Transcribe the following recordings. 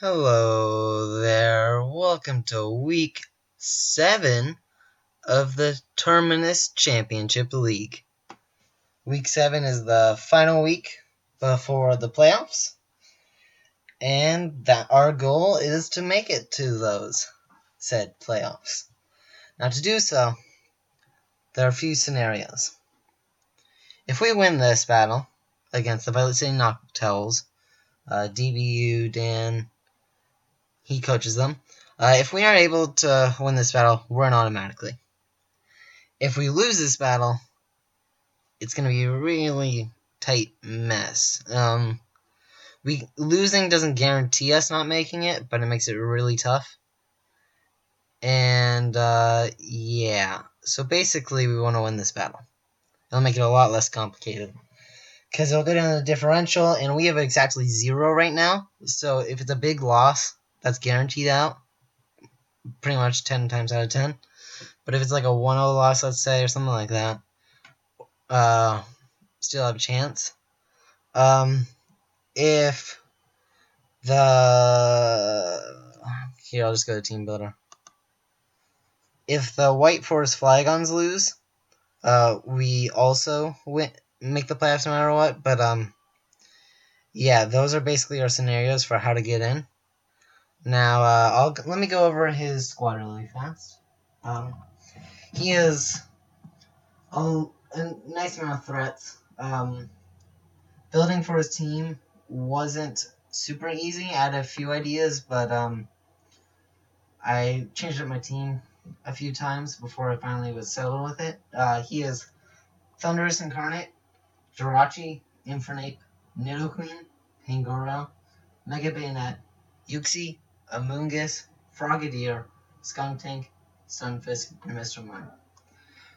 Hello there, welcome to week 7 of the Terminus Championship League. Week 7 is the final week before the playoffs, and that our goal is to make it to those said playoffs. Now to do so, there are a few scenarios. If we win this battle against the Violet City Noctowls, DBU Dan, he coaches them. If we aren't able to win this battle, we're in automatically. If we lose this battle, it's going to be a really tight mess. Losing doesn't guarantee us not making it, but it makes it really tough. And, yeah. So basically, we want to win this battle. It'll make it a lot less complicated. Because it'll go down to the differential, and we have exactly 0 right now. So if it's a big loss, that's guaranteed out. Pretty much 10 times out of 10. But if it's like a 1-0 loss, let's say, or something like that, still have a chance. If Here, I'll just go to Team Builder. If the White Forest Flygons lose, we also make the playoffs no matter what. But, yeah, those are basically our scenarios for how to get in. Now, let me go over his squad really fast. He has a nice amount of threats. Building for his team wasn't super easy. I had a few ideas, but I changed up my team a few times before I finally was settled with it. He has Thunderous Incarnate, Jirachi, Infernape, Nidoqueen, Pangoro, Mega Bayonet, Uxie, Amoonguss, Frogadier, Skuntank, Stunfisk, and Mr. Mime.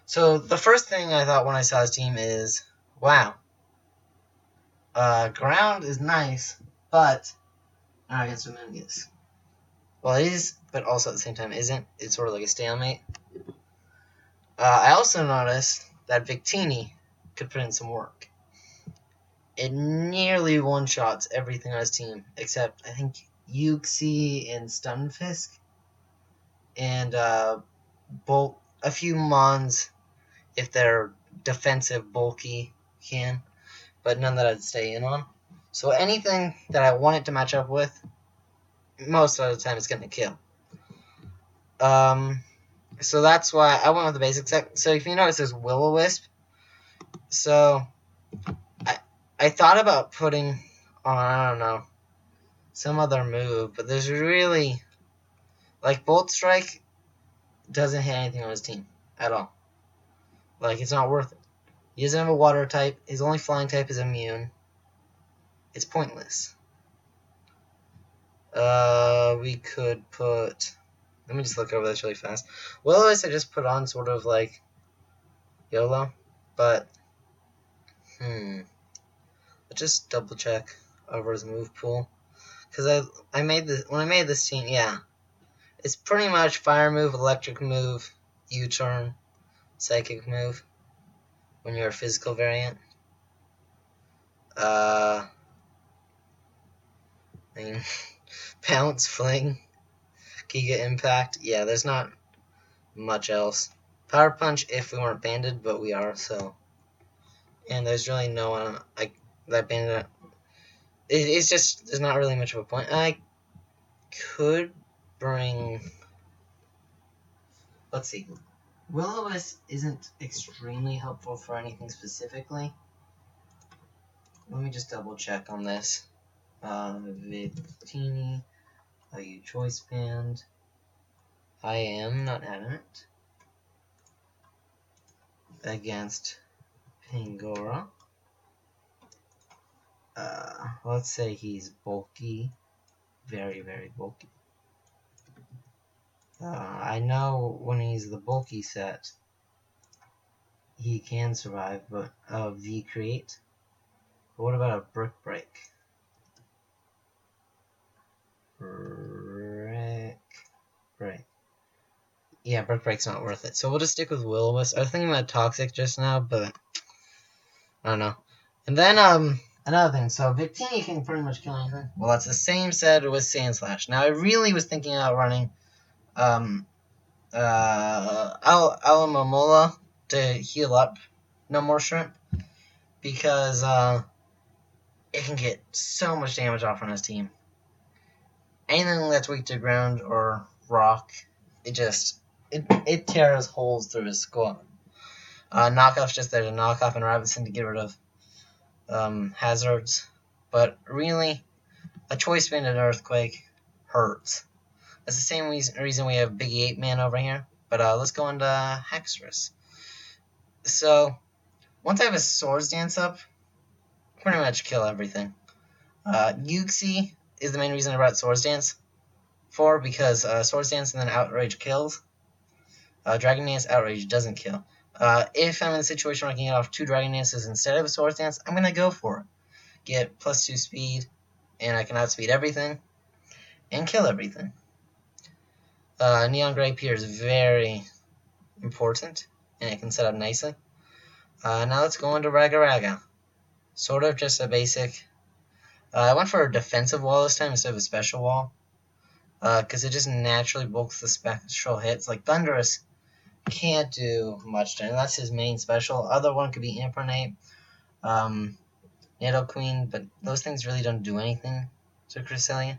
So the first thing I thought when I saw his team is, wow, ground is nice, but not against Amoonguss. Well, it is, but also at the same time isn't. It's sort of like a stalemate. I also noticed that Victini could put in some work. It nearly one-shots everything on his team, except, I think, Uxie and Stunfisk. And a few Mons, if they're defensive, bulky, can. But none that I'd stay in on. So anything that I want it to match up with, most of the time it's going to kill. So that's why I went with the basic set. So if you notice, there's Will-O-Wisp. So I thought about putting on, I don't know, some other move, but there's really, like, Bolt Strike doesn't hit anything on his team at all. Like, it's not worth it. He doesn't have a water type. His only flying type is immune. It's pointless. We could put... Let me just look over this really fast. Will-O-Wisp I just put on sort of like YOLO, but let's just double check over his move pool, because I made this when I made this team. Yeah, it's pretty much fire move, electric move, U-turn, psychic move when you're a physical variant. I mean, bounce, fling, Giga Impact. Yeah, there's not much else. Power Punch if we weren't banded, but we are, so. And there's really no one that banded. It's just, there's not really much of a point. I could bring. Let's see. Will-O-Wisp isn't extremely helpful for anything specifically. Let me just double check on this. Victini, IU Choice Band. I am not adamant. Against Pangoro. Let's say he's bulky. Very, very bulky. I know when he's the bulky set, he can survive, but V-Create. But what about a Brick Break? Brick Break. Yeah, Brick Break's not worth it. So we'll just stick with Will-O-Wisp. I was thinking about Toxic just now, but I don't know. And then Another thing, so Victini can pretty much kill anything. Well, that's the same said with Sandslash. Now, I really was thinking about running Alamomola to heal up No More Shrimp, because it can get so much damage off on his team. Anything that's weak to ground or rock, it tears holes through his squad. Knockoff's just there to knock off, and Robinson to get rid of hazards. But really, a Choice Band and Earthquake hurts. That's the same reason we have Big 8-Man over here. But let's go into Hexorus. So, once I have a Swords Dance up, pretty much kill everything. Yuxi is the main reason I brought Swords Dance for, because Swords Dance and then Outrage kills. Dragon Dance, Outrage doesn't kill. If I'm in a situation where I can get off 2 Dragon Dances instead of a Swords Dance, I'm going to go for it. Get +2 speed, and I can outspeed everything, and kill everything. Neon Gray Pier is very important, and it can set up nicely. Now let's go into Raga Raga. Sort of just a basic. I went for a defensive wall this time instead of a special wall, because it just naturally bulks the special hits. Like Thunderous can't do much to him. That's his main special. Other one could be Impregnate, Nido Queen, but those things really don't do anything to Cresselia.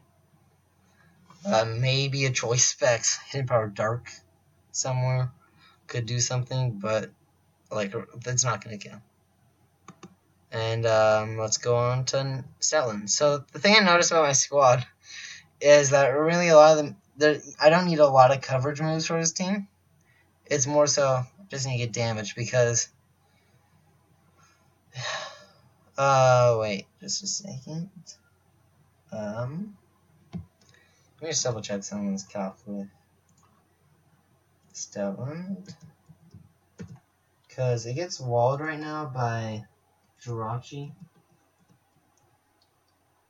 Maybe a Choice Specs, Hidden Power Dark somewhere could do something, but like that's not going to kill. And let's go on to Stellan. So the thing I noticed about my squad is that really a lot of them, I don't need a lot of coverage moves for this team. It's more so just need to get damage because. Wait, just a second. Let me just double check someone's calc with Stellan. Because it gets walled right now by Jirachi.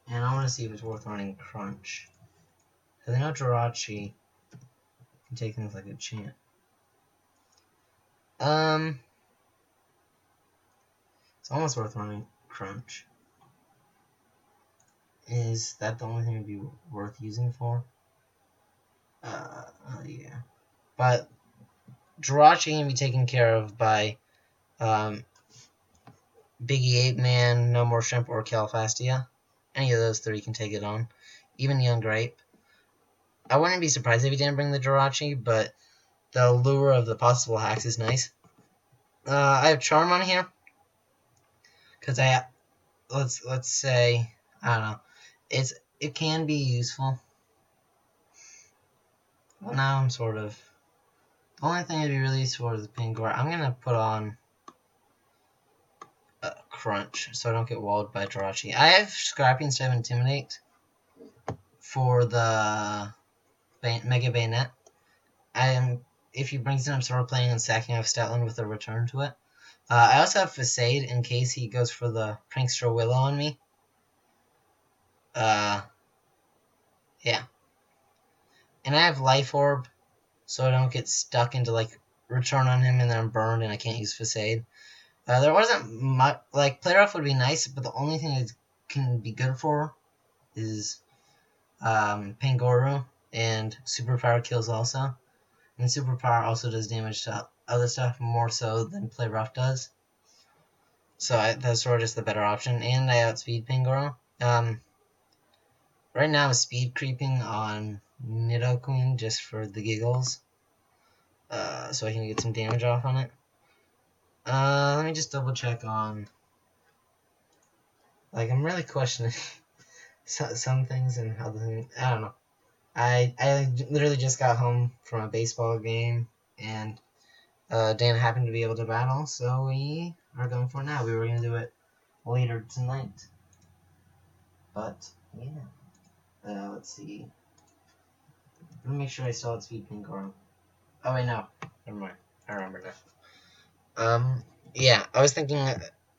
And I want to see if it's worth running Crunch. Because I know Jirachi can take things like a champ. It's almost worth running Crunch. Is that the only thing it'd be worth using for? Yeah. But Jirachi can be taken care of by Biggie 8-Man, No More Shrimp, or Calfastia. Any of those 3 can take it on. Even Young Grape. I wouldn't be surprised if he didn't bring the Jirachi, but the lure of the possible hacks is nice. I have Charm on here. Because let's say, I don't know. It can be useful. Well, now I'm sort of. The only thing that'd be really useful is the Pingor. I'm gonna put on Crunch so I don't get walled by Jirachi. I have Scrappy instead of Intimidate for the Mega Bayonet. If he brings it, I'm sort of planning on stacking up Statland with a return to it. I also have Facade in case he goes for the Prankster Willow on me. Yeah. And I have Life Orb, so I don't get stuck into, like, return on him and then I'm burned and I can't use Facade. There wasn't much, like, Player Off would be nice, but the only thing it can be good for is Pangoru and Superpower kills also. And Superpower also does damage to other stuff more so than Play Rough does. So that's sort of just the better option. And I outspeed Pangoru. Right now I'm speed creeping on Nidoqueen just for the giggles. So I can get some damage off on it. Let me just double check on. Like, I'm really questioning some things and other things. I don't know. I literally just got home from a baseball game, and Dan happened to be able to battle, so we are going for it now. We were going to do it later tonight. But, yeah. Let's see. Let me make sure I still have Speed Pingoro. Oh, wait, no. Never mind. I remember now. Yeah, I was thinking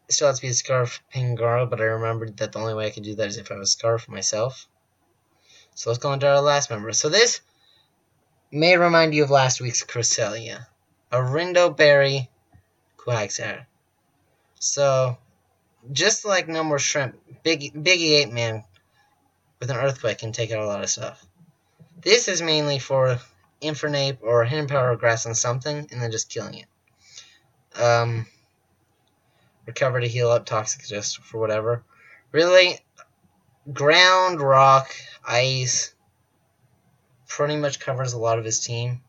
still has to be a Scarf Pingoro, but I remembered that the only way I could do that is if I was Scarf myself. So let's go into our last member. So this may remind you of last week's Cresselia. A Rindo Berry Quagsire. So, just like No More Shrimp, Biggie 8-Man with an Earthquake can take out a lot of stuff. This is mainly for Infernape or Hidden Power Grass on something, and then just killing it. Recover to heal up, Toxic just for whatever. Really, Ground, Rock, Ice pretty much covers a lot of his team.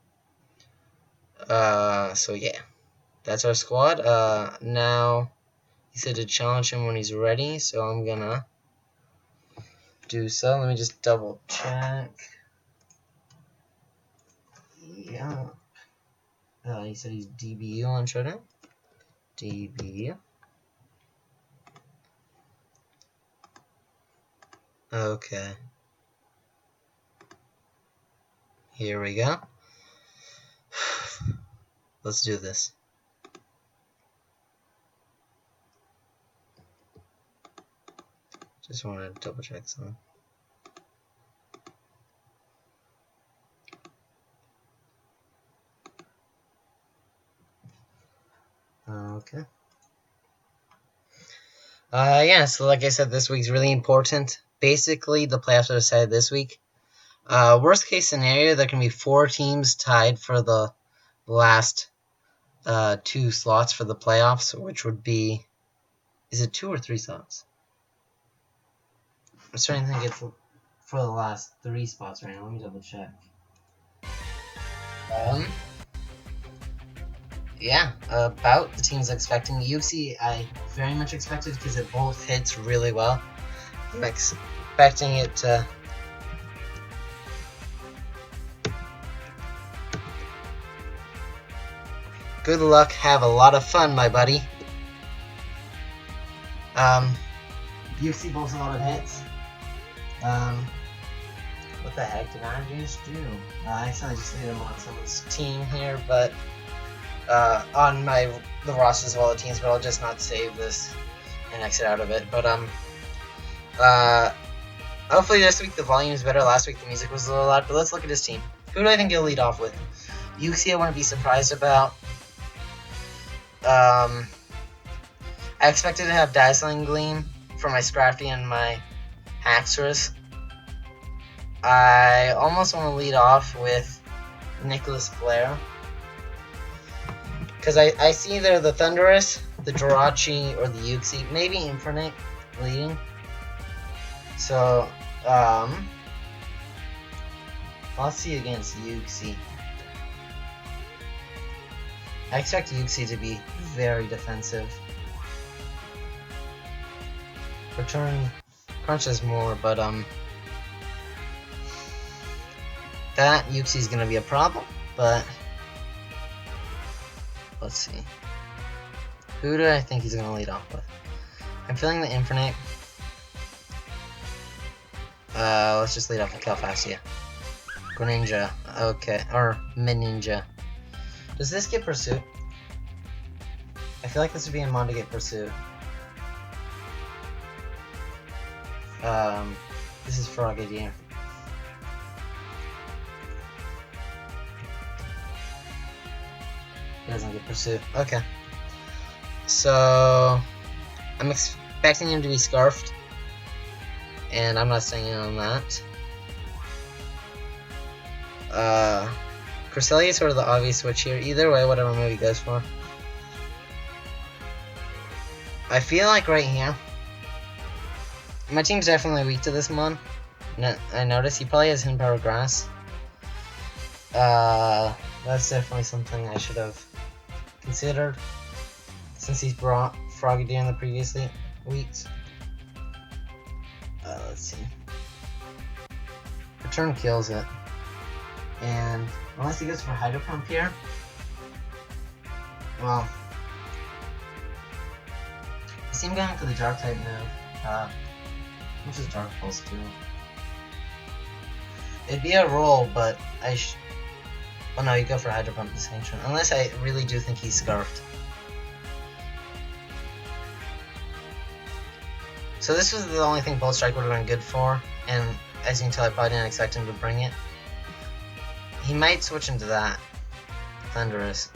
So yeah, that's our squad. Now he said to challenge him when he's ready, so I'm gonna do so. Let me just double check. Yeah. He said he's DBU on Showdown. DBU. Okay. Here we go. Let's do this. Just want to double check something. Okay. Yeah, so like I said, this week's really important. Basically, the playoffs are decided this week. Worst case scenario, there can be 4 teams tied for the last 2 slots for the playoffs, which would be... Is it 2 or 3 slots? I'm starting to think it's for the last 3 spots right now. Let me double check. Yeah, about the teams expecting. UC, I very much expected because it both hits really well. I'm expecting it to... Good luck, have a lot of fun, my buddy. UC both a lot of hits. What the heck did I just do? I accidentally just hit him on someone's team here, but on the roster as well, the teams, but I'll just not save this and exit out of it. But hopefully this week the volume is better. Last week the music was a little loud, but let's look at his team. Who do I think he'll lead off with? UC I wouldn't be surprised about. I expected to have Dazzling Gleam for my Scrafty and my Haxorus. I almost want to lead off with Nicholas Flare. Because I see either the Thundurus, the Jirachi, or the Uxie. Maybe Infernape leading. So, let's see against Uxie. I expect Uxie to be very defensive. Return crunches more, but that Uxie's gonna be a problem, but let's see. Who do I think he's gonna lead off with? I'm feeling the Infernape. Let's just lead off with Calphasia. Greninja, okay, or Mid-Ninja. Does this get Pursuit? I feel like this would be a mon to get Pursuit. This is Frogadier. He doesn't get Pursuit. Okay. So, I'm expecting him to be Scarfed. And I'm not staying in on that. Cresselia is sort of the obvious switch here. Either way, whatever move he goes for. I feel like right here, my team's definitely weak to this mon. I noticed he probably has Hidden Power Grass. That's definitely something I should have considered, since he's brought Frogadier in the previous weeks. Let's see. Return kills it. And unless he goes for Hydro Pump here, well, I see him going for the Dark type move. Which is Dark Pulse too. It'd be a roll, but well, no, you go for Hydro Pump this ancient. Unless I really do think he's Scarfed. So this was the only thing Bolt Strike would have been good for, and as you can tell, I probably didn't expect him to bring it. He might switch into that Thundurus.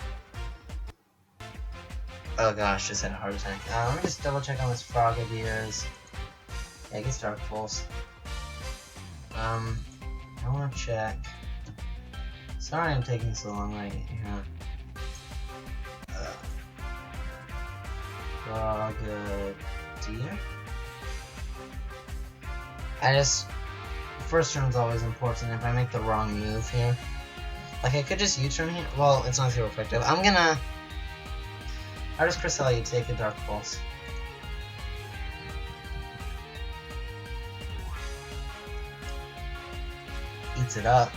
Oh gosh, just had a heart attack. Let me just double check on this frog of yours. Yeah, it gets Dark Pulse. I want to check. Sorry I'm taking so long right here. Frogadier? First turn's always important. If I make the wrong move here. Like, I could just U-turn here. Well, it's not super effective. I'll just Cresselia take a Dark Pulse. Eats it up.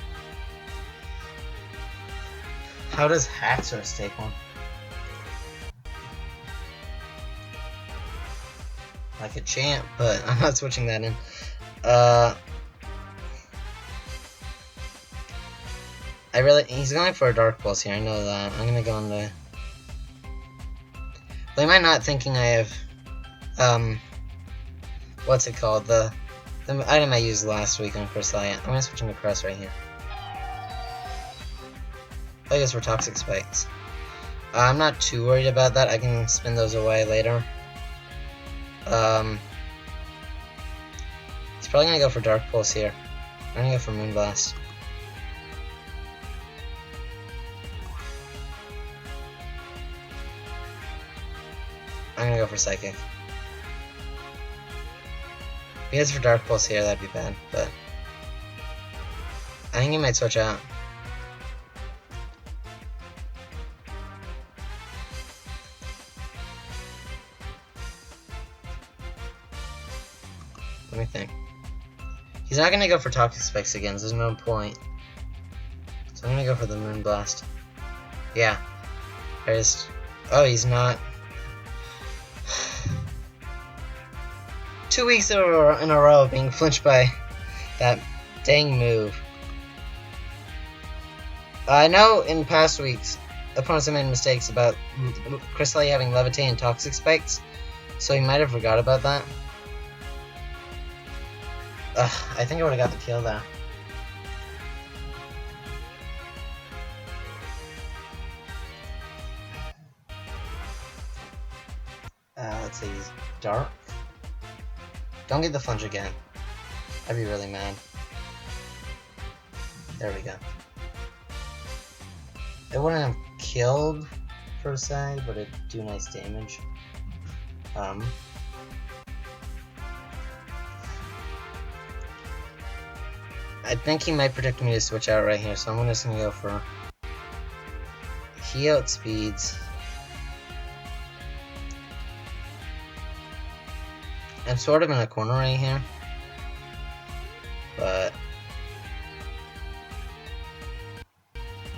How does Haxorus take one? Like a champ, but I'm not switching that in. He's going for a Dark Pulse here, I know that. I'm gonna go into... Well, he might not thinking I have, what's it called? The item I used last week on Cresselia. I'm gonna switch into Crest right here. I guess for Toxic Spikes. I'm not too worried about that. I can spin those away later. He's probably gonna go for Dark Pulse here. I'm gonna go for Moonblast. I'm gonna go for Psychic. If he goes for Dark Pulse here, that'd be bad, but I think he might switch out. Let me think. He's not gonna go for Toxic Spikes again, so there's no point. So I'm gonna go for the Moonblast. Yeah. Oh, he's not. 2 weeks in a row of being flinched by that dang move. I know in past weeks, opponents have made mistakes about Cresselia having Levitate and Toxic Spikes, so he might have forgot about that. I think I would have got the kill there. Let's see, he's Dark. Don't get the flinch again. I'd be really mad. There we go. It wouldn't have killed, per se, but it'd do nice damage. I think he might predict me to switch out right here, so I'm just gonna go for... He outspeeds. I'm sort of in a corner right here, but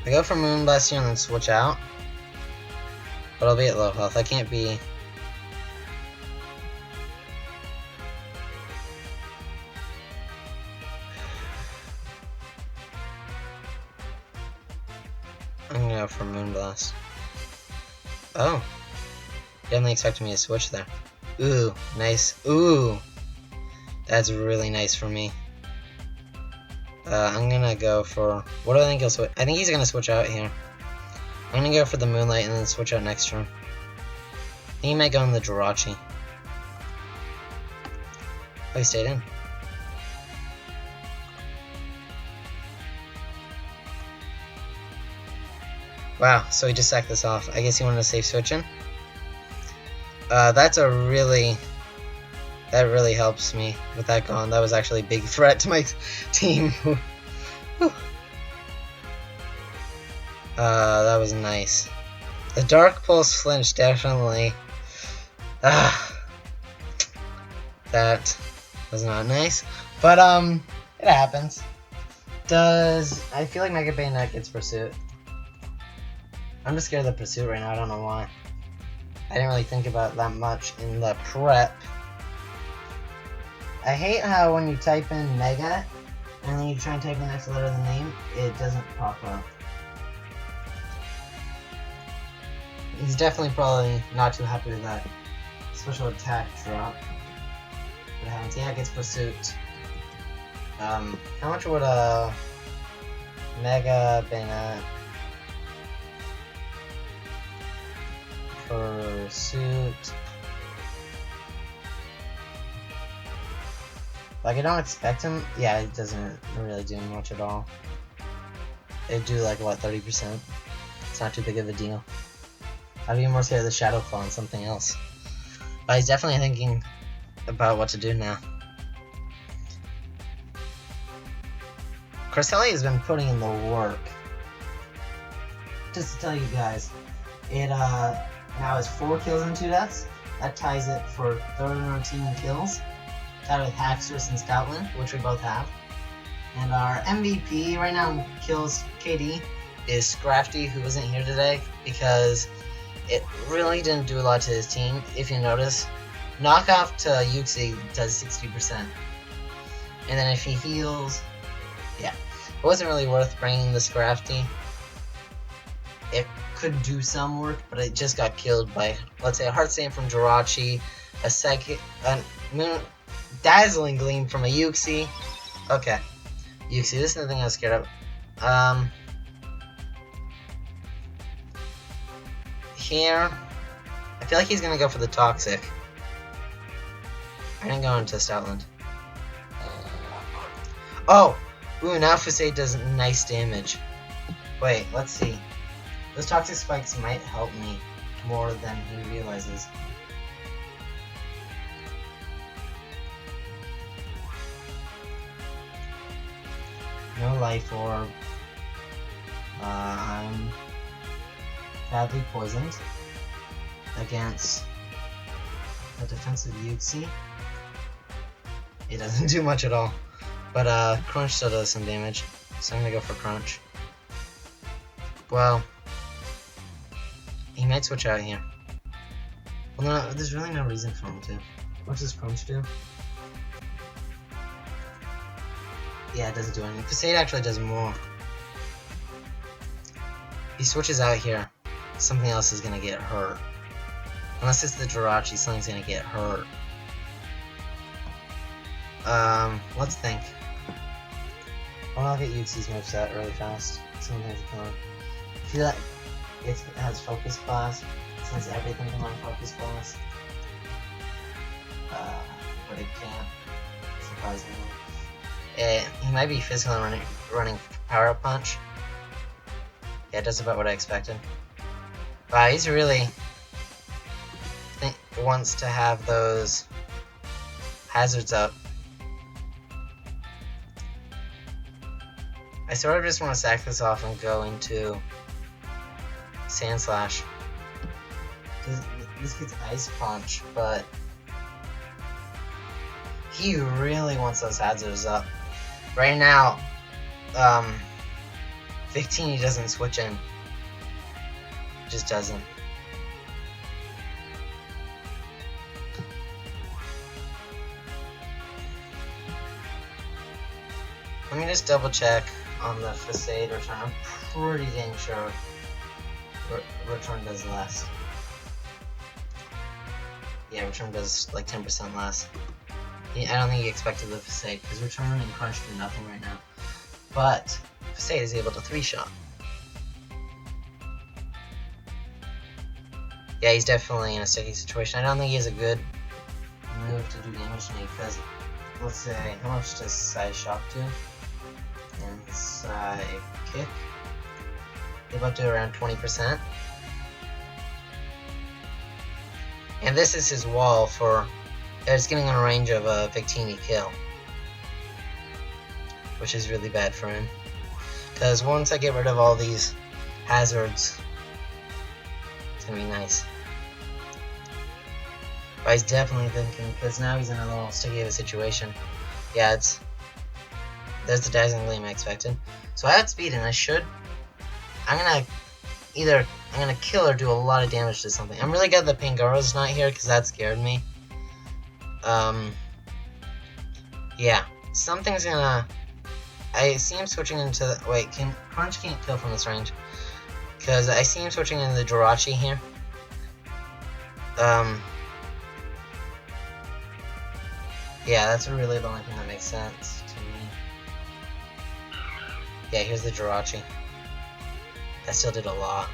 I go for Moonblast here and then switch out, but I'll be at low health. I can't be... I'm gonna go for Moonblast. Oh, definitely expected me to switch there. Ooh, nice. Ooh, that's really nice for me. I'm gonna go for... What do I think he'll switch? I think he's gonna switch out here. I'm gonna go for the Moonlight and then switch out next turn. I think he might go in the Jirachi. Oh, he stayed in. Wow, so he just sacked this off. I guess he wanted to safe switch in. That's a really... That really helps me with that gone. That was actually a big threat to my team. That was nice. The Dark Pulse flinch definitely... that was not nice. But, it happens. I feel like Mega Bayonet gets Pursuit. I'm just scared of the Pursuit right now, I don't know why. I didn't really think about it that much in the prep. I hate how when you type in Mega, and then you try and type the next letter of the name, it doesn't pop up. He's definitely probably not too happy with that special attack drop. What happens? Yeah, it gets Pursuit. How much would a Mega Bayonet Pursuit suit. Like, I don't expect him. Yeah, it doesn't really do much at all. It'd do like, what, 30%? It's not too big of a deal. I'd be more scared of the Shadow Claw and something else. But he's definitely thinking about what to do now. Corselli has been putting in the work. Just to tell you guys, it now has 4 kills and 2 deaths. That ties it for 3rd in our team in kills. Tied with Hackstress and Stoutland, which we both have. And our MVP right now in kills KD is Scrafty, who wasn't here today because it really didn't do a lot to his team. If you notice, knockoff to Yuxi does 60%. And then if he heals, yeah, it wasn't really worth bringing the Scrafty. It could do some work, but it just got killed by, let's say, a Heart Sand from Jirachi, a Dazzling Gleam from a Yuxi. Okay, Yuxi, this is the thing I was scared of. Here, I feel like he's gonna go for the Toxic. I didn't go into Stoutland. Oh! Ooh, now Fusade does nice damage. Wait, let's see. Those Toxic Spikes might help me more than he realizes. No Life Orb. I'm badly poisoned against a defensive Yuxi. It doesn't do much at all. But Crunch still does some damage. So I'm gonna go for Crunch. Well, he might switch out here. Well, no, there's really no reason for him to. What does Crunch do? Yeah, it doesn't do anything. Fusade actually does more. He switches out here. Something else is gonna get hurt. Unless it's the Jirachi, something's gonna get hurt. Let's think. I'll get Yuxi's moveset really fast. Something's going. I feel like it has Focus Blast, since everything can run Focus Blast. But it can't, surprisingly. He might be physically running Power Punch. Yeah, that's about what I expected. Wow, he's really wants to have those hazards up. I sort of just want to sack this off and go into Sand Slash. This gets Ice Punch, but he really wants those hazards up. Right now, Victini doesn't switch in. Just doesn't. Let me just double check on the Fusade return. I'm pretty dang sure return does less. Yeah, return does like 10% less. I don't think he expected the Fusade, because return and Crunch do nothing right now. But Fusade is able to 3-shot. Yeah, he's definitely in a sticky situation. I don't think he has a good move to do damage to me, because, let's say, how much does Psy Shock do? And Psy Kick? They both do around 20%. And this is his wall for... It's getting in a range of a Victini kill. Which is really bad for him. Because once I get rid of all these hazards, it's gonna be nice. But he's definitely thinking, because now he's in a little sticky of a situation. Yeah, there's the Dazzling Gleam I expected. So I outspeed and I should... I'm gonna kill or do a lot of damage to something. I'm really glad that Pangoro's not here, because that scared me. Yeah. Something's gonna... I see him switching into the... Wait, Crunch can't kill from this range. Because I see him switching into the Jirachi here. Yeah, that's really the only thing that makes sense to me. Yeah, here's the Jirachi. That still did a lot.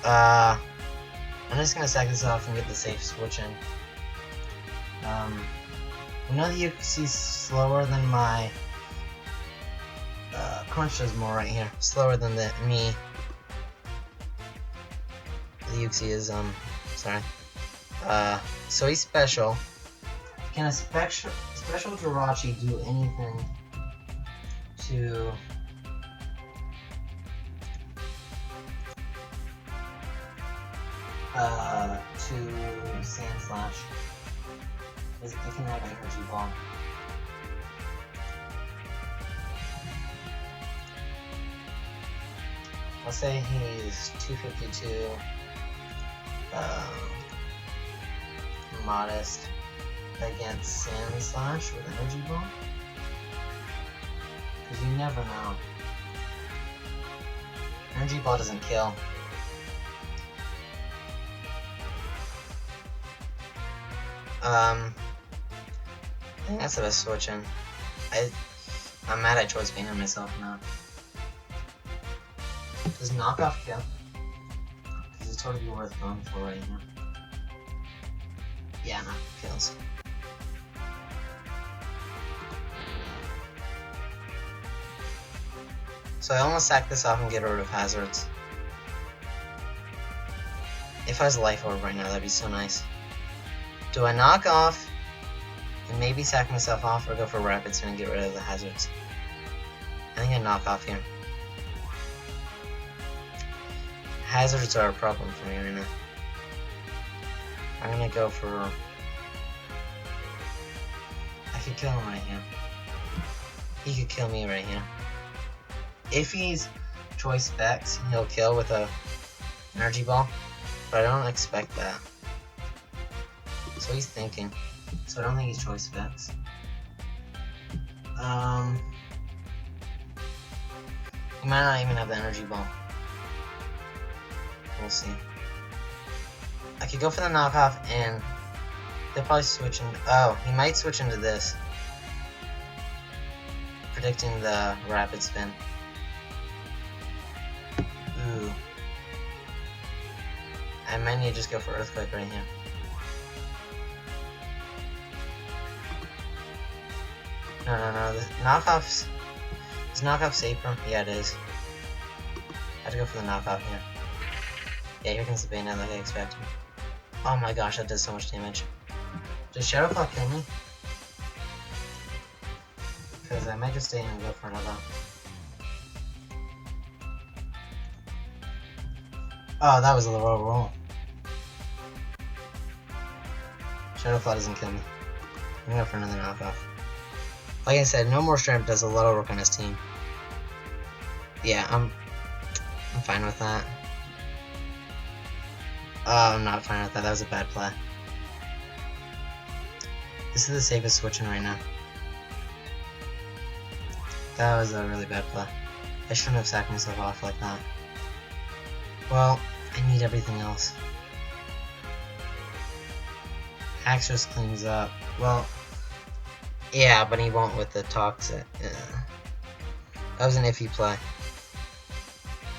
I'm just gonna sack this off and get the safe switch in. We know the UC's slower than my Crunch does more right here. Slower than me. The UC is sorry. So he's special. Can a special Jirachi do anything to Sand Slash? It can have an energy bomb. Let's say he's 252. Modest against Sand Slash with energy bomb. Because you never know. Energy ball doesn't kill. I think that's the best switch in. I'm mad I chose being on myself now. Does knockoff kill? Because it's totally worth going for right now. Yeah, knockoff kills. So I almost sack this off and get rid of hazards. If I was Life Orb right now, that'd be so nice. Do I knock off and maybe sack myself off, or go for Rapid Spin and get rid of the hazards? I think I knock off here. Hazards are a problem for me right now. I'm gonna go for... I could kill him right here. He could kill me right here. If he's Choice Specs, he'll kill with a energy ball, but I don't expect that. So he's thinking. So I don't think he's Choice Specs. He might not even have the energy ball. We'll see. I could go for the knockoff and they'll probably switch in. Oh, he might switch into this. Predicting the Rapid Spin. Ooh. I might need to just go for Earthquake right here. No. The knockoffs. Is knockoff safer? Yeah, it is. I have to go for the knockoff here. Yeah, here comes the Bayonet like I expected. Oh my gosh, that does so much damage. Does Shadowclaw kill me? Because I might just stay in and go for another. Oh, that was a low roll. Shadowclaw doesn't kill me. I'm gonna go for another knockoff. Like I said, no more Shrimp does a little rook on his team. Yeah, I'm fine with that. I'm not fine with that. That was a bad play. This is the safest switching right now. That was a really bad play. I shouldn't have sacked myself off like that. Well, I need everything else. Axe just cleans up. Well, yeah, but he won't with the Toxic. That was an iffy play.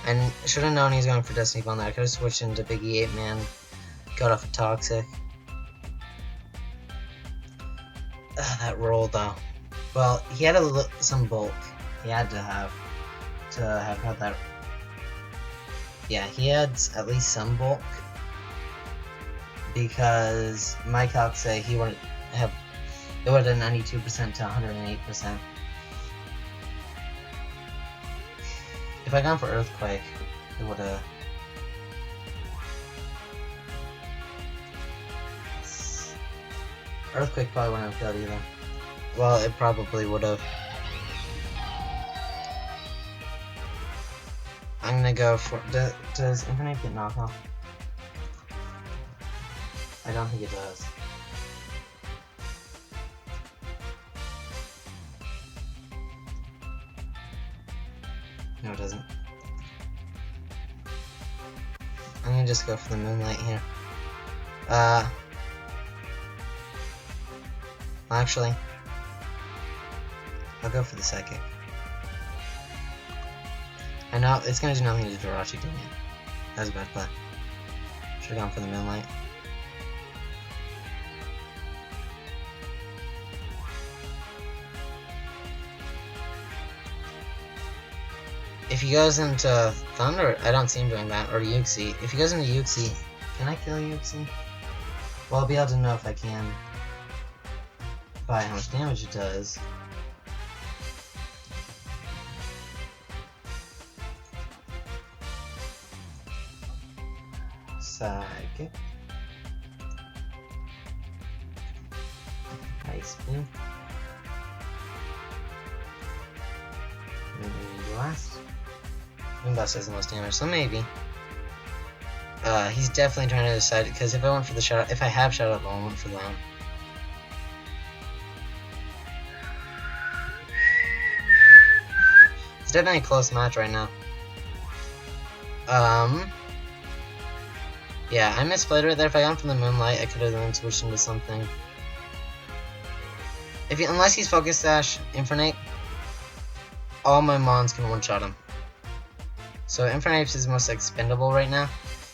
I should have known he was going for Destiny Bond there. I could have switched into Biggie 8-man, got off a Toxic. That roll though. Well, he had some bulk. He had to have got that. Yeah, he had at least some bulk. Because my calcs say he wouldn't have. It would have 92% to 108%. If I gone for Earthquake, it would have. Earthquake probably wouldn't have killed either. Well, it probably would have. I'm gonna go for. Does Infinite get knockoff? I don't think it does. No, it doesn't. I'm gonna just go for the Moonlight here. Actually, I'll go for the Psychic. I know it's gonna do nothing to Jirachi, dang it. That was a bad play. Should have gone for the Moonlight. If he goes into Thunder, I don't see him doing that, or Yuxi. If he goes into Yuxi, can I kill Yuxi? Well, I'll be able to know if I can by how much damage it does. Psychic. Ice Beam. Moonblast. Moonblast does the most damage, so maybe. He's definitely trying to decide, because if I went for the Shadow, if I have Shadow Ball, I went for that. It's definitely a close match right now. Yeah, I misplayed right there. If I got from the Moonlight, I could have then switched into something. Unless he's Focus Sash Infernape, all my Mons can one-shot him. So Infernape is most expendable right now.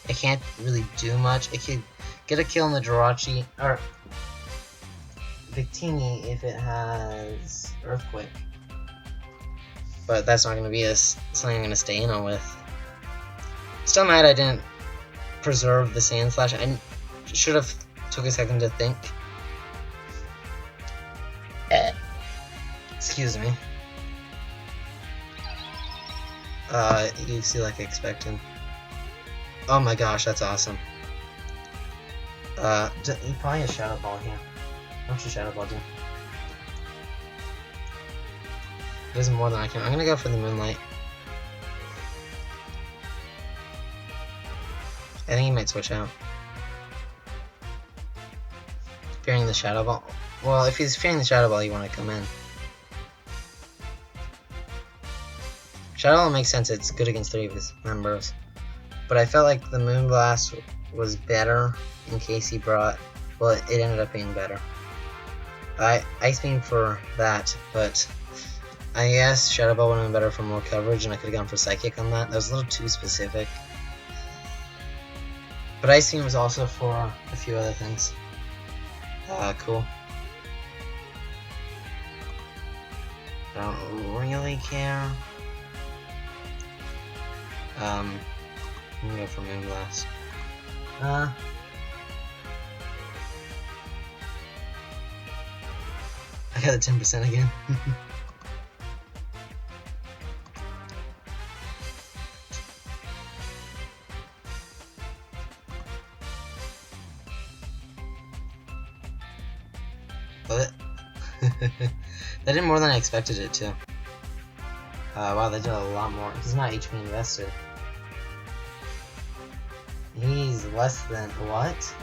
It can't really do much. It could get a kill in the Jirachi, or Victini if it has Earthquake. But that's not going to be something I'm going to stay in on with. Still mad I didn't preserve the Sand Slash. I should have took a second to think. Excuse me. You see like expected. Oh my gosh, that's awesome. He probably has Shadow Ball here. How much does Shadow Ball do? It does more than I can. I'm gonna go for the Moonlight. I think he might switch out. Fearing the Shadow Ball. Well, if he's fearing the Shadow Ball, you want to come in. Shadow Ball makes sense. It's good against 3 of his members. But I felt like the Moonblast was better in case he brought... Well, it ended up being better. Ice Beam for that, but I guess Shadow Ball would have been better for more coverage, and I could have gone for Psychic on that. That was a little too specific. But Ice Beam was also for a few other things. Cool. I don't really care. I'm gonna go for Moonblast. I got a 10% again. But that did more than I expected it to. Wow, they did a lot more. He's not HP invested. He's less than what?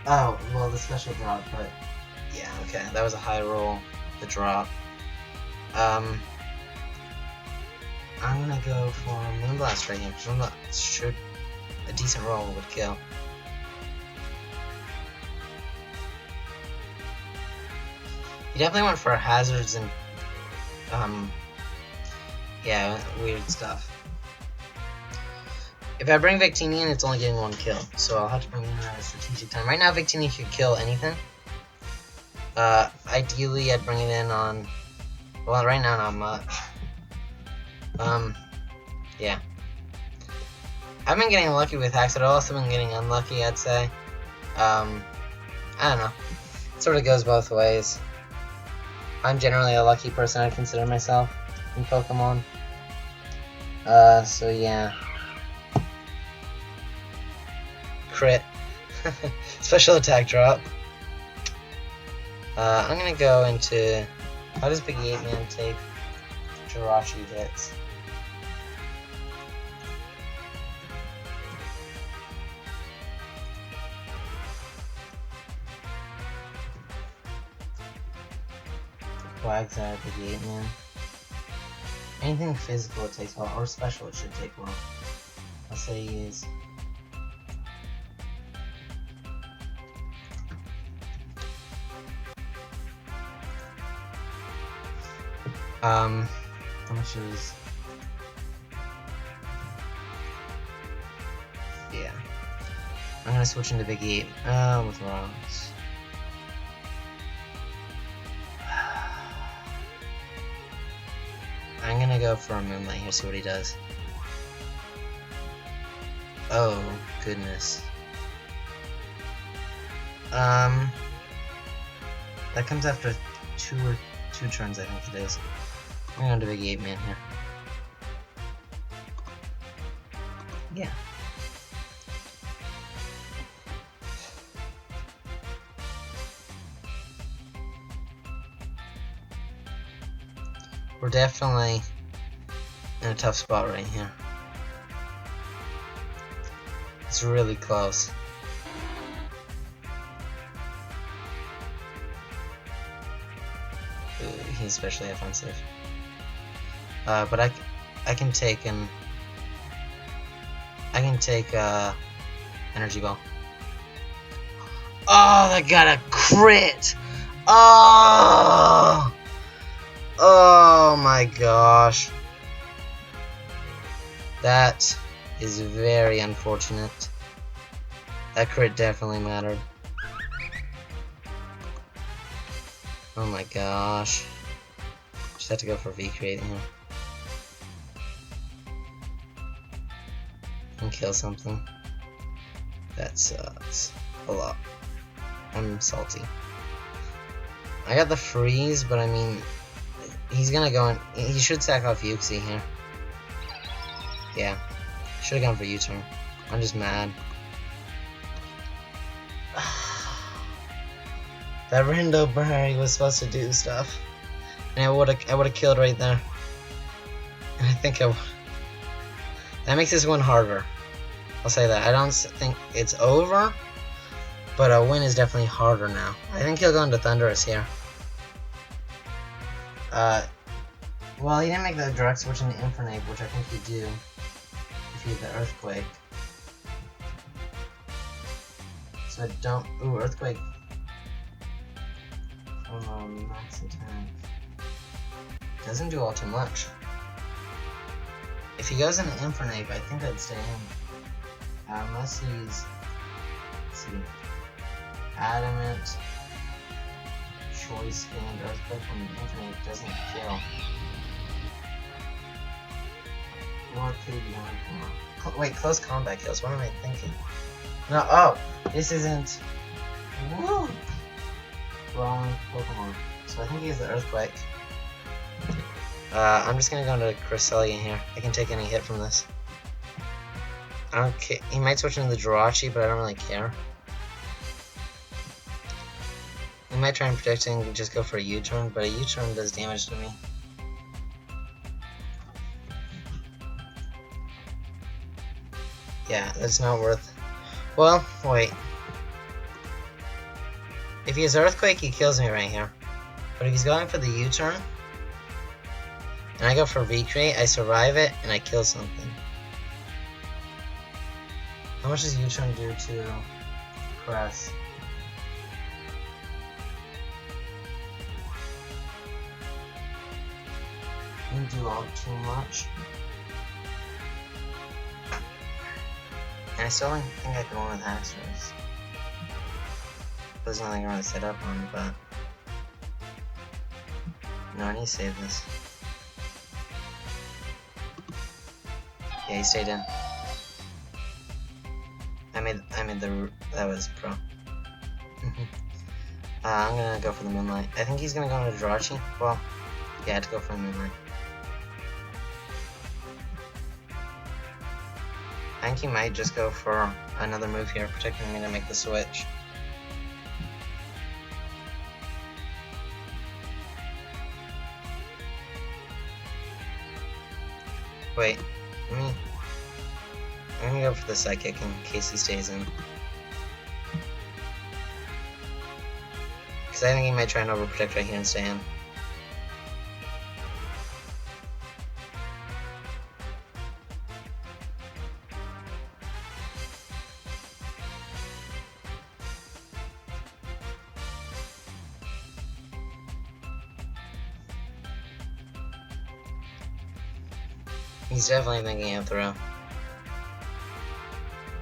Oh, well, the special drop, but yeah, okay, that was a high roll. The drop. I'm gonna go for Moonblast right here. Moonblast should a decent roll would kill. He definitely went for hazards and yeah, weird stuff. If I bring Victini in, it's only getting 1 kill, so I'll have to bring him in at a strategic time. Right now, Victini could kill anything. Ideally, I'd bring it in on... Well, right now, not much. Yeah. I've been getting lucky with hacks, but I've also been getting unlucky, I'd say. I don't know. It sort of goes both ways. I'm generally a lucky person, I consider myself, in Pokemon. So yeah. Crit. Special attack drop. I'm gonna go into... How does Big 8-Man take Jirachi hits? Quagsire, Big 8-Man. Anything physical it takes well, or special it should take well. I'll say he is. How much is... Yeah. gonna switch into Big E with rocks. I'm gonna go for a Moonlight here, see what he does. Oh, goodness. That comes after two turns, I think it is. I'm going to Big 8-man here. Yeah. We're definitely in a tough spot right here. It's really close. Ooh, he's especially offensive. But I can take Energy Ball. Oh, that got a crit! Oh! Oh my gosh. That is very unfortunate. That crit definitely mattered. Oh my gosh. Just have to go for V-Create here. And kill something. That sucks. A lot. I'm salty. I got the freeze, but I mean, he's gonna go in. He should sack off Yuxi here. Yeah. Should have gone for U-turn. I'm just mad. That Rindo Berry was supposed to do stuff. And I would've killed right there. And I think I would. That makes this one harder. I'll say that. I don't think it's over, but a win is definitely harder now. I think he'll go into Thunderous here. Well, he didn't make the direct switch into Infernape, which I think he'd do if he had the Earthquake. So I don't. Ooh, Earthquake. Max attack. Doesn't do all too much. If he goes into Infernape, I think I'd stay in. Unless he's, let's see, Adamant, Choice Band, Earthquake from Infinite doesn't kill. What could he be going for? Wait, close combat kills, what am I thinking? No, oh, this isn't, woo! Wrong Pokemon. So I think he has the Earthquake. I'm just gonna go into Cresselia here. I can take any hit from this. I don't care. He might switch into the Jirachi, but I don't really care. He might try and protect it and just go for a U-turn, but a U-turn does damage to me. Yeah, that's not worth. Well, wait. If he has Earthquake, he kills me right here. But if he's going for the U-turn, and I go for V-Create, I survive it, and I kill something. How much does U-turn do to Cress? Didn't do all too much. And I still don't think I can win with Axorus. There's nothing really set up on, but no, I need to save this. Yeah, he stayed in. I made the, that was pro. I'm gonna go for the Moonlight. I think he's gonna go into Jirachi. Well, yeah, I had to go for the Moonlight. I think he might just go for another move here, protecting me to make the switch. Wait, I'm gonna go for the Psychic in case he stays in. Because I think he might try and overprotect right here and stay in. He's definitely thinking of throw.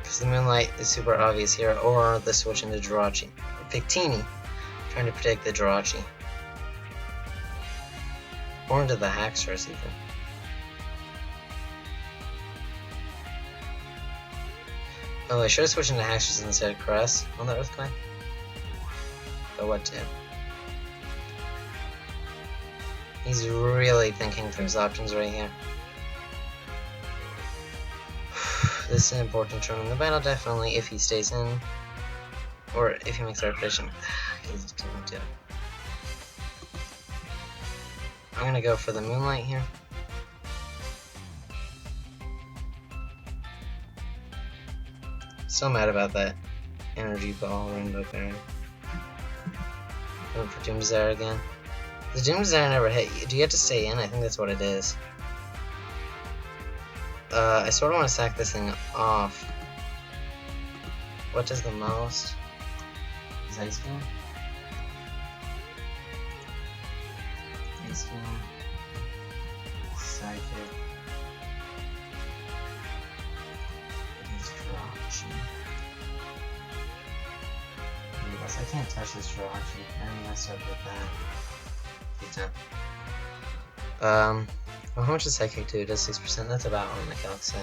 Because So the Moonlight is super obvious here, or the switch into Jirachi. Victini, trying to protect the Jirachi. Or into the Haxorus even. Oh, I should have switched into Haxorus instead of Caress on the Earthquake. But what to? He's really thinking through his options right here. This is an important turn in the battle, definitely, if he stays in. Or if he makes a repetition. He's doing it. I'm gonna go for the Moonlight here. So mad about that energy ball rainbow parry. Going for Doomsday again. The Doomsday never hit you. Do you have to stay in? I think that's what it is. I sort of want to sack this thing off. What does the most? Is Ice Beam? Ice Beam. Psychic. It is Jirachi. I can't touch this Jirachi. I messed up with that. Good time. Well, how much does Psychic do? It does 6%. That's about on the Galaxy.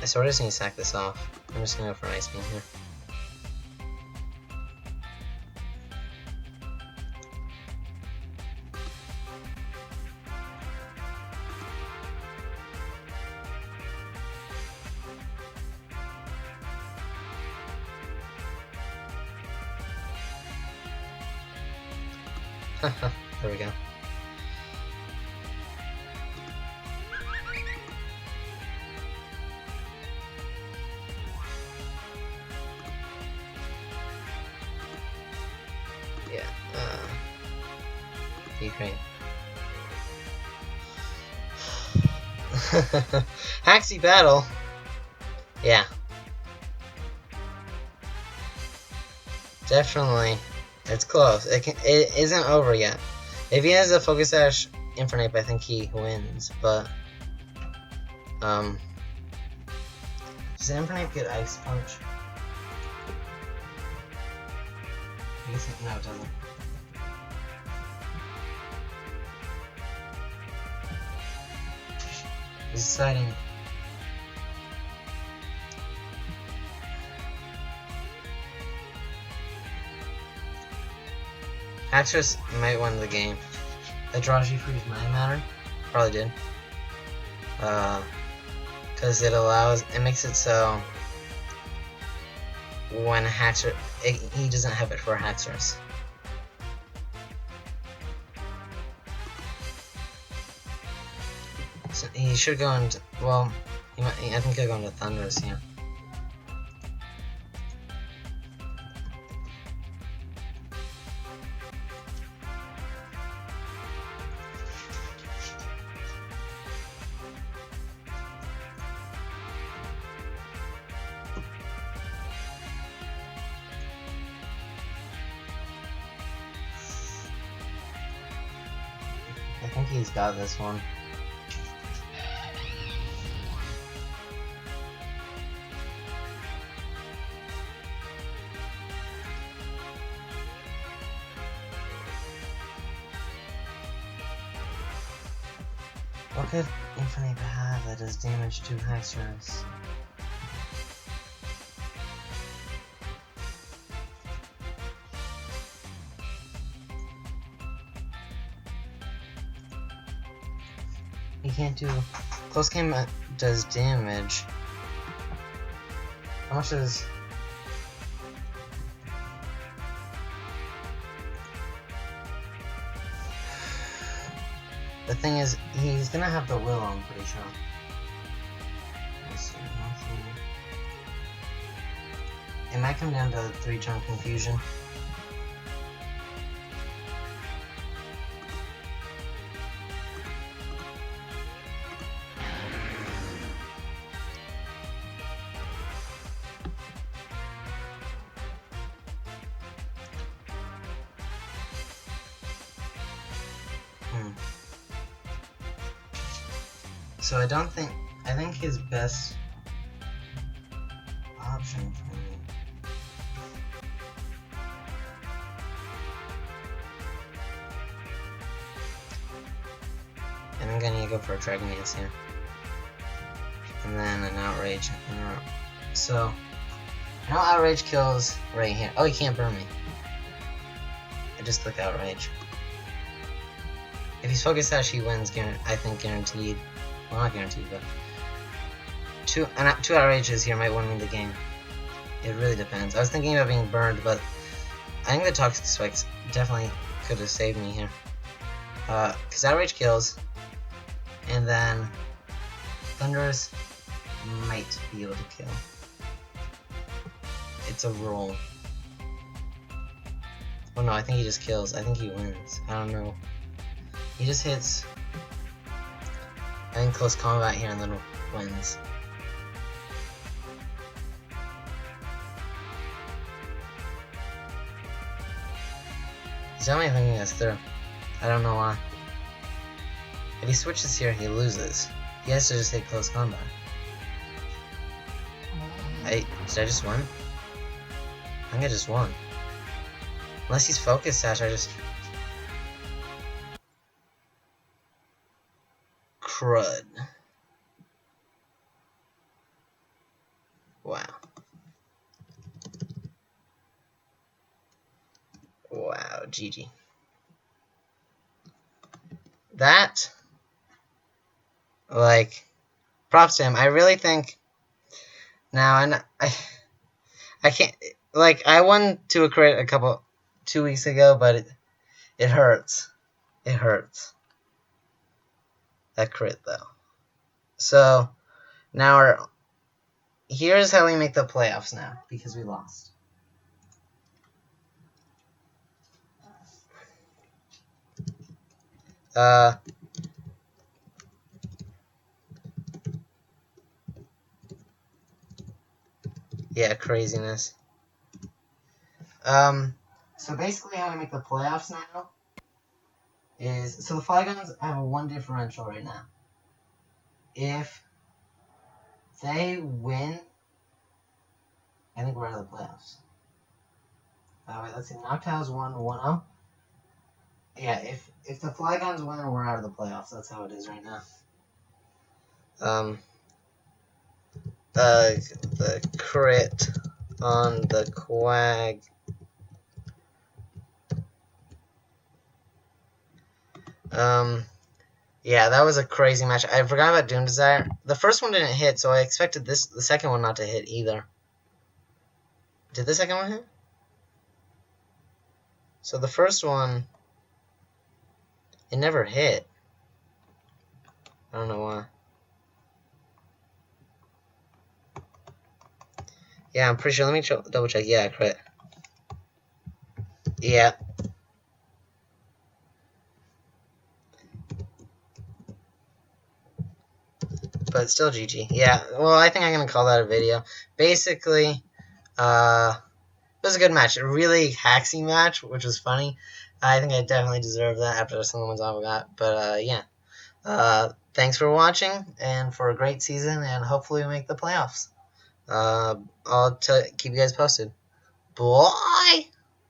I sort of just need to sack this off. I'm just gonna go for an Ice Beam here. There we go. Yeah, Ukraine. Haxie battle. Yeah. Definitely. It's close. It isn't over yet. If he has a Focus Sash Infernape, I think he wins, but does Infernape get Ice Punch? I guess no, it doesn't. He's deciding. Haxorus might win the game. That Jirachi Freeze might matter. Probably did. Because it makes it so when Haxorus, he doesn't have it for Haxorus. So he should go into, well, I think he'll go into Thunderous, yeah. I think he's got this one. What could Infernape have that does damage to Haxorus? You can't do... Close game does damage. How much does... The thing is, he's gonna have the will, I'm pretty sure. Let's see, it might come down to 3-chunk confusion. So I think his best potion. And I'm gonna go for a Dragon Dance here. And then an Outrage. So, no Outrage kills right here. Oh, he can't burn me. I just click Outrage. If he's Focus Sash, he wins, I think, guaranteed. Well, not guaranteed, but... Two Outrages here might win me the game. It really depends. I was thinking about being burned, but I think the Toxic Spikes definitely could have saved me here. Because Outrage kills, and then Thunderous might be able to kill. It's a roll. Oh no, I think he just kills. I think he wins. I don't know. He just hits, I think, close combat here and then wins. He's definitely thinking this through. I don't know why. If he switches here, he loses. He has to just hit close combat. Did I just win? I think I just won. Unless he's Focus Sash, I just... Crud. Wow. Wow, GG. That, like, props to him. I really think now, and I can't, like, I won to a crit 2 weeks ago, but it hurts. It hurts. That crit, though. So, now here's how we make the playoffs now, because we lost. Yeah, craziness. So basically how we make the playoffs now is, so the Flygons have a 1 differential right now. If they win, I think we're out of the playoffs. Wait, let's see, Noctowls won 1-0. Yeah, if the Flygons win, we're out of the playoffs. That's how it is right now. The crit on the Quag. Yeah, that was a crazy match. I forgot about Doom Desire. The first one didn't hit, so I expected the second one not to hit either. Did the second one hit? So the first one, it never hit. I don't know why. Yeah, I'm pretty sure. Let me double check. Yeah, crit. Yeah. But still GG. Yeah, well, I think I'm going to call that a video. Basically, it was a good match. A really hacksy match, which was funny. I think I definitely deserved that after some of the ones I got. But, yeah. Thanks for watching, and for a great season, and hopefully we make the playoffs. I'll keep you guys posted. Bye!